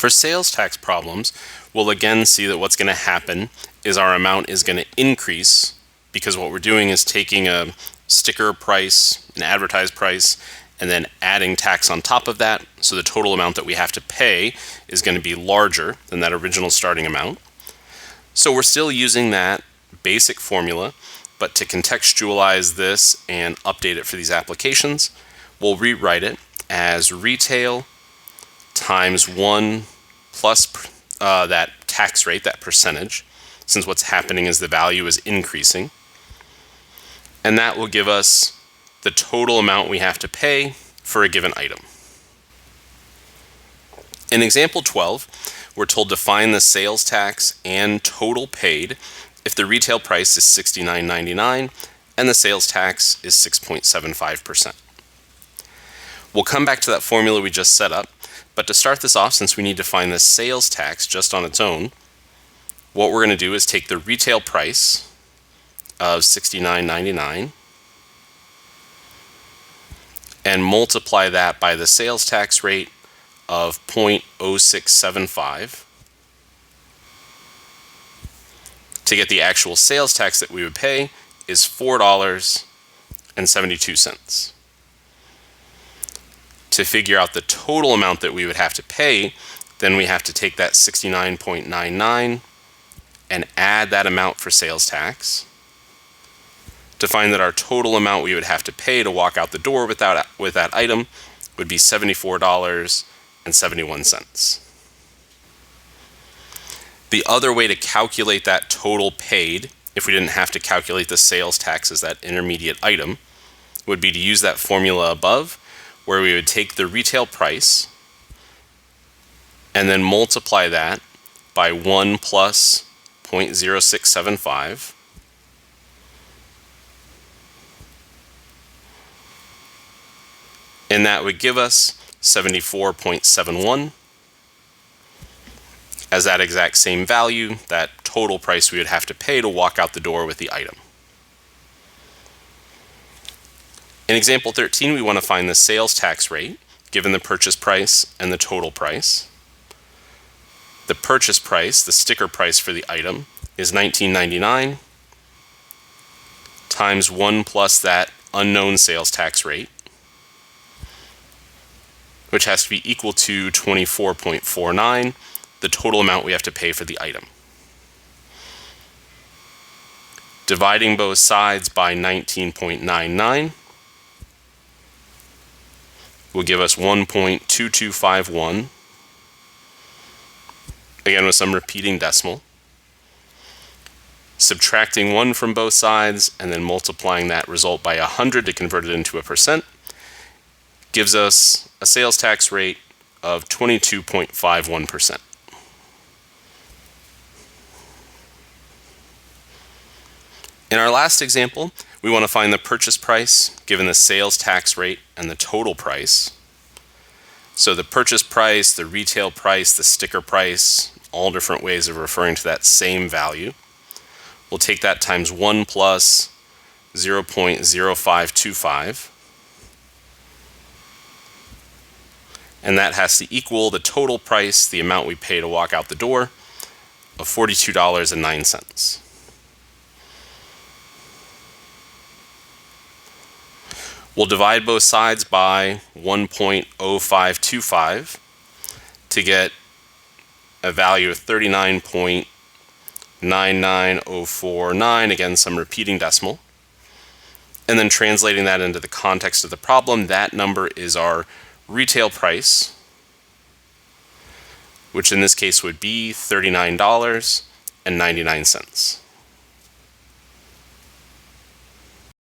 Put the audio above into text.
For sales tax problems, we'll again see that what's going to happen is our amount is going to increase because what we're doing is taking a sticker price, an advertised price, and then adding tax on top of that. So the total amount that we have to pay is going to be larger than that original starting amount. So we're still using that basic formula, but to contextualize this and update it for these applications, we'll rewrite it as retail times 1 plus that tax rate, that percentage, since what's happening is the value is increasing. And that will give us the total amount we have to pay for a given item. In example 12, we're told to find the sales tax and total paid if the retail price is $69.99 and the sales tax is 6.75%. We'll come back to that formula we just set up, but to start this off, since we need to find the sales tax just on its own, what we're going to do is take the retail price of $69.99 and multiply that by the sales tax rate of 0.0675 to get the actual sales tax that we would pay is $4.72. To figure out the total amount that we would have to pay, then we have to take that 69.99 and add that amount for sales tax to find that our total amount we would have to pay to walk out the door with that item would be $74.71. The other way to calculate that total paid, if we didn't have to calculate the sales tax as that intermediate item, would be to use that formula above, where we would take the retail price and then multiply that by 1 plus 0.0675. And that would give us 74.71 as that exact same value, that total price we would have to pay to walk out the door with the item. In example 13, we want to find the sales tax rate given the purchase price and the total price. The purchase price, the sticker price for the item, is $19.99 times 1 plus that unknown sales tax rate, which has to be equal to 24.49, the total amount we have to pay for the item. Dividing both sides by 19.99 will give us 1.2251, again with some repeating decimal. Subtracting 1 from both sides and then multiplying that result by 100 to convert it into a percent gives us a sales tax rate of 22.51%. In our last example, we want to find the purchase price given the sales tax rate and the total price. So the purchase price, the retail price, the sticker price, all different ways of referring to that same value. We'll take that times 1 plus 0.0525. And that has to equal the total price, the amount we pay to walk out the door, of $42.09. We'll divide both sides by 1.0525 to get a value of 39.99049, again some repeating decimal. And then translating that into the context of the problem, that number is our retail price, which in this case would be $39.99.